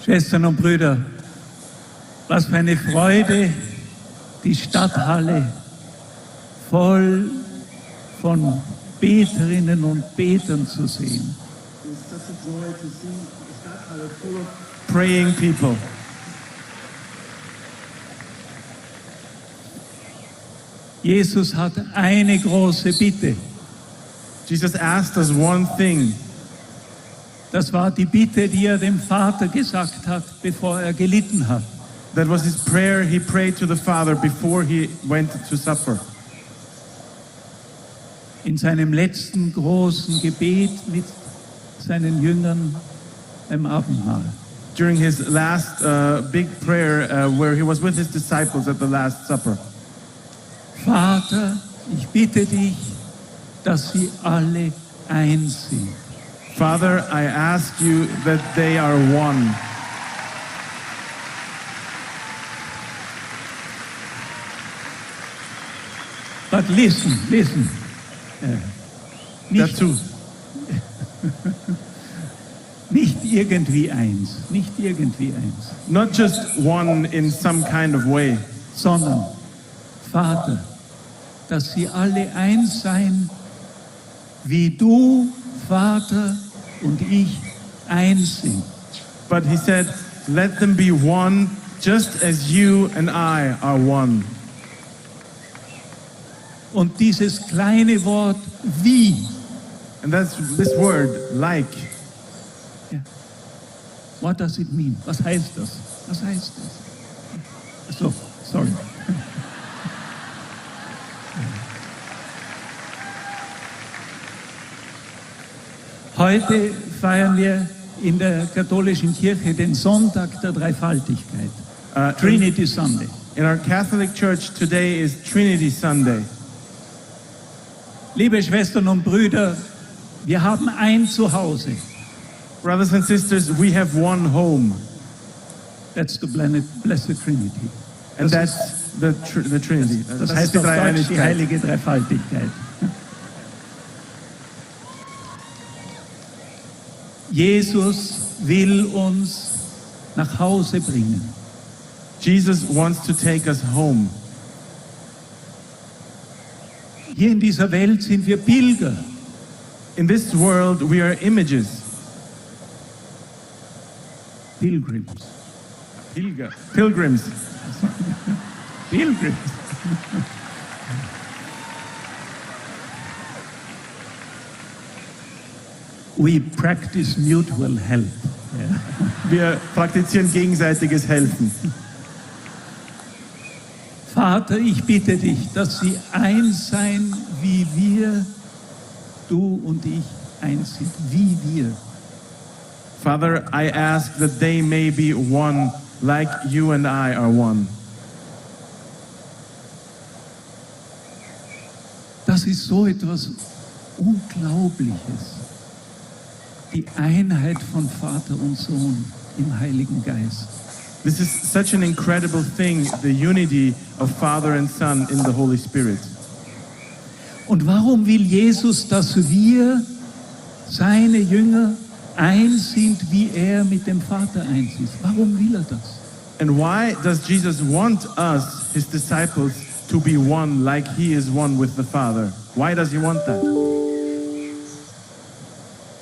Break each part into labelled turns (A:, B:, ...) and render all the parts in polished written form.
A: Schwestern und Brüder, was für eine Freude, die Stadthalle voll von Beterinnen und Betern zu sehen.
B: It's such a joy to see the Stadthalle full of praying people.
A: Jesus hat eine große Bitte.
B: Jesus asked us one thing.
A: Das war die Bitte, die er dem Vater gesagt hat, bevor er gelitten hat.
B: That was his prayer he prayed to the Father before he went to suffer.
A: In seinem letzten großen Gebet mit seinen Jüngern beim Abendmahl.
B: During his last big prayer where he was with his disciples at the Last Supper.
A: Vater, ich bitte dich, dass sie alle eins sind.
B: Father, I ask you that they are one.
A: But listen. Nicht,
B: Dazu.
A: nicht irgendwie eins,
B: Not just one in some kind of way,
A: sondern Vater, dass sie alle eins sein, wie du, Vater, und ich eins sind.
B: but he said, let them be one just as you and I are one.
A: Und dieses kleine Wort wie,
B: And that's this word, like.
A: ja, what does it mean? Was heißt das? So, sorry. Heute feiern wir in der katholischen Kirche den Sonntag der Dreifaltigkeit, Trinity Sunday.
B: In our Catholic Church, today is Trinity Sunday.
A: Liebe Schwestern und Brüder, wir haben ein Zuhause.
B: Brothers and sisters, we have one home,
A: That's the Blessed Trinity.
B: and
A: Das
B: that's the Trinity.
A: Das heißt auf Deutsch die
B: Dreieinigkeit.
A: heilige Dreifaltigkeit. Jesus will uns nach Hause bringen.
B: Jesus wants to take us home.
A: Hier in dieser Welt sind wir Pilger.
B: In this world, we are images.
A: Pilgrims.
B: Pilgrims.
A: Pilgrims. We practice mutual help.
B: Wir praktizieren gegenseitiges Helfen.
A: Vater, ich bitte dich, dass sie eins sein, wie wir, du und ich eins sind, wie wir.
B: Father, I ask that they may be one like you and I are one.
A: Das ist so etwas Unglaubliches. Die Einheit von Vater und Sohn im Heiligen Geist.
B: This is such an incredible thing, the unity of Father and Son in the Holy Spirit.
A: Und warum will Jesus, dass wir, seine Jünger, eins sind, wie er mit dem Vater eins ist? Warum will er das?
B: And why does Jesus want us, his disciples, to be one like he is one with the Father? Why does he want that?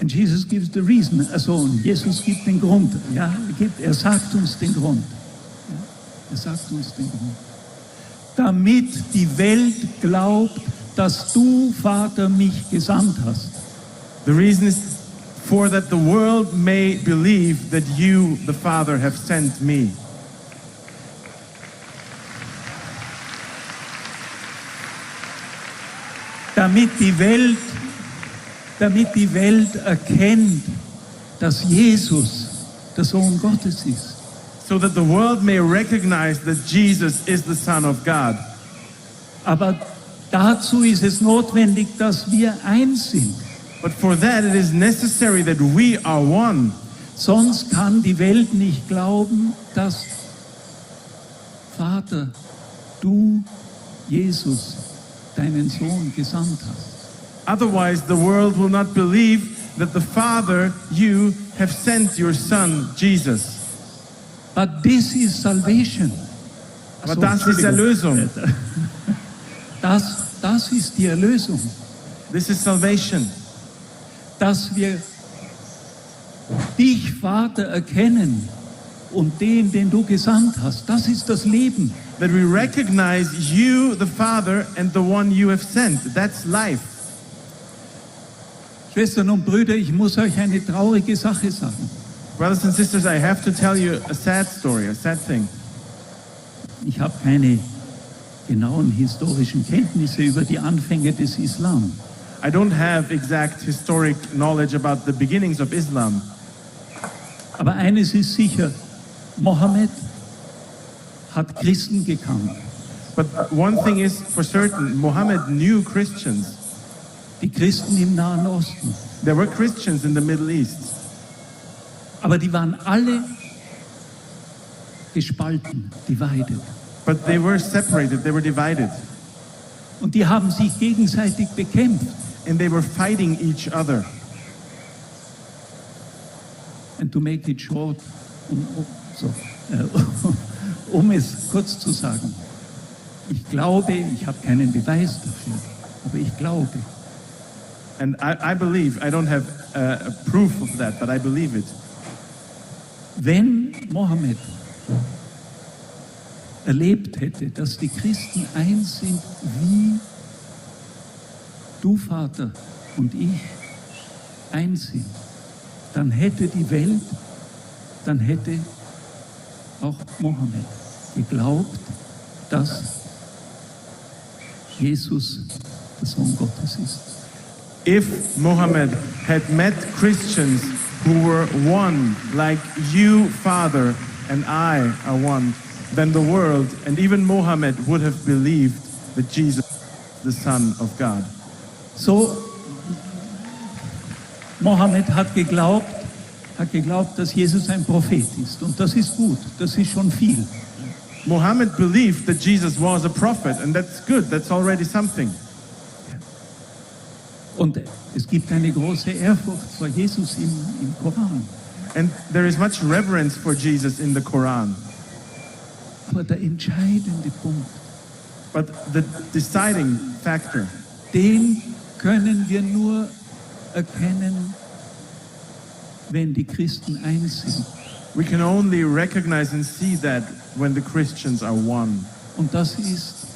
A: And Jesus gives the reason. Also, und Jesus gibt den Grund. Ja, er sagt uns den Grund. Ja, er sagt uns den Grund. Damit die Welt glaubt, dass du, Vater, mich gesandt hast.
B: The reason is for that the world may believe that you, the Father, have sent me.
A: Damit die Welt erkennt, dass Jesus der Sohn Gottes ist.
B: So that the world may recognize that Jesus is the Son of God.
A: Aber dazu ist es notwendig, dass wir eins sind.
B: But for that it is necessary that we are one.
A: Sonst kann die Welt nicht glauben, dass Vater, du, Jesus, deinen Sohn gesandt hast.
B: Otherwise the world will not believe that the Father, you, have sent your Son, Jesus.
A: But this is salvation.
B: Aber das ist Erlösung.
A: Das ist die Erlösung.
B: This is salvation.
A: Dass wir dich, Vater, erkennen und den du gesandt hast. Das ist das Leben.
B: That we recognize you, the Father, and the one you have sent. That's life.
A: Schwestern und Brüder, ich muss euch eine traurige Sache sagen.
B: Brothers and sisters, I have to tell you a sad story, a sad thing.
A: Ich habe keine genauen historischen Kenntnisse über die Anfänge des Islam.
B: I don't have exact historic knowledge about the beginnings of Islam.
A: Aber eines ist sicher, Mohammed hat Christen gekannt.
B: But one thing is for certain, Muhammad knew Christians.
A: Die Christen im Nahen Osten.
B: There were Christians in the Middle East.
A: Aber die waren alle gespalten, divided.
B: But they were separated, they were divided.
A: Und die haben sich gegenseitig bekämpft.
B: And they were fighting each other.
A: And to make it short, um es kurz zu sagen, ich glaube, ich habe keinen Beweis dafür, aber ich glaube.
B: And I believe, I don't have a proof of that, but I believe it.
A: Wenn Mohammed erlebt hätte, dass die Christen eins sind, wie du, Vater, und ich eins sind, dann hätte die Welt, dann hätte auch Mohammed geglaubt, dass Jesus der Sohn Gottes ist.
B: If Muhammad had met Christians who were one, like you, Father, and I are one, then the world and even Muhammad would have believed that Jesus is the Son of God.
A: So, Mohammed hat geglaubt, dass Jesus ein Prophet ist. Und das ist gut, das ist schon viel.
B: Muhammad believed that Jesus was a prophet, and that's good, that's already something.
A: Und es gibt eine große Ehrfurcht vor Jesus im Koran.
B: And there is much reverence for Jesus in the Quran.
A: Aber der entscheidende Punkt,
B: But the deciding factor,
A: den können wir nur erkennen, wenn die Christen eins sind.
B: we can only recognize and see that when the Christians are one.
A: Und das ist,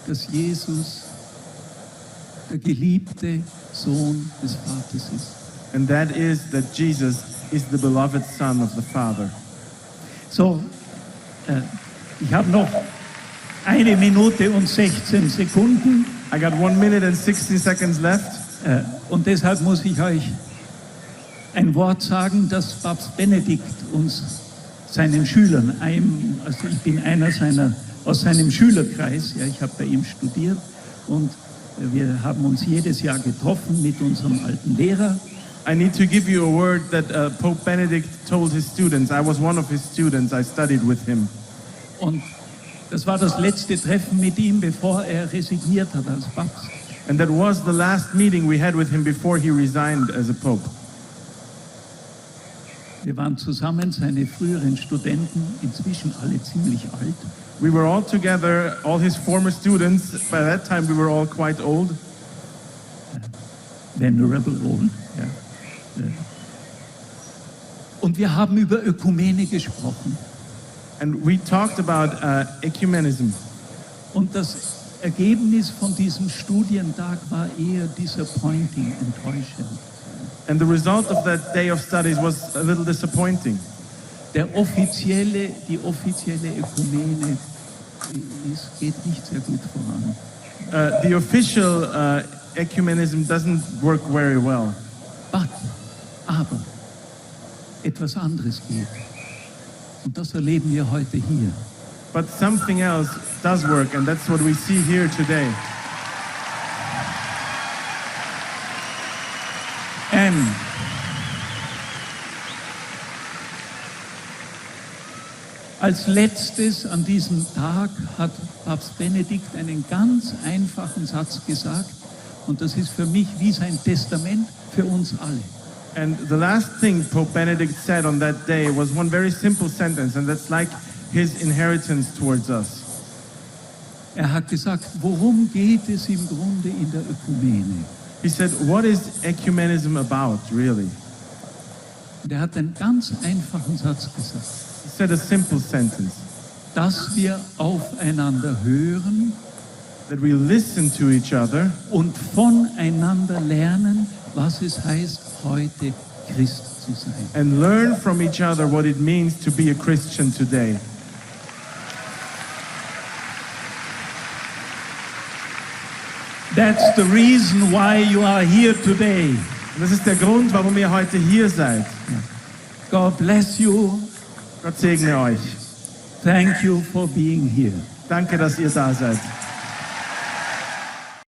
A: dass Jesus der geliebte Sohn des Vaters ist.
B: And that is that Jesus is the beloved Son of the Father.
A: So, ich habe noch 1 Minute und 16 Sekunden
B: I got 1 minute and 16 seconds left.
A: und deshalb muss ich euch ein Wort sagen, das Papst Benedikt uns, seinen Schülern, also ich bin einer aus seinem Schülerkreis, ja, ich habe bei ihm studiert und wir haben uns jedes Jahr getroffen mit unserem alten Lehrer.
B: I need to give you a word that Pope Benedict told his students. I was one of his students. I studied with him.
A: Und das war das letzte Treffen mit ihm, bevor er resigniert hat als Papst.
B: And that was the last meeting we had with him before he resigned as a pope.
A: Wir waren zusammen, seine früheren Studenten, inzwischen alle ziemlich alt.
B: We were all together, all his former students. By that time, we were all quite old.
A: Venerable old. Ja. Und wir haben über Ökumene gesprochen.
B: And we talked about ecumenism.
A: Und das Ergebnis von diesem Studientag war eher disappointing, enttäuschend.
B: And the result of that day of studies was a little disappointing.
A: Die offizielle Ökumene geht nicht sehr gut voran.
B: The official ecumenism doesn't work very well.
A: Aber etwas anderes geht. Und das erleben wir heute hier.
B: But something else does work, and that's what we see here today.
A: Als letztes an diesem Tag hat Papst Benedikt einen ganz einfachen Satz gesagt und das ist für mich wie sein Testament für uns alle.
B: And the last thing Pope Benedict said on that day was one very simple sentence, and that's like his inheritance towards us.
A: Er hat gesagt, worum geht es im Grunde in der Ökumene?
B: He said, what is ecumenism about, really?
A: Und er hat einen ganz einfachen Satz gesagt,
B: He said a simple sentence,
A: dass wir aufeinander hören
B: that we listen to each other
A: und voneinander lernen, was es heißt, heute Christ zu sein.
B: and learn from each other what it means to be a Christian today.
A: That's the reason why you are here today.
B: Und das ist der Grund, warum ihr heute hier seid.
A: God bless you.
B: Gott segne euch.
A: Thank you for being here.
B: Danke, dass ihr da seid.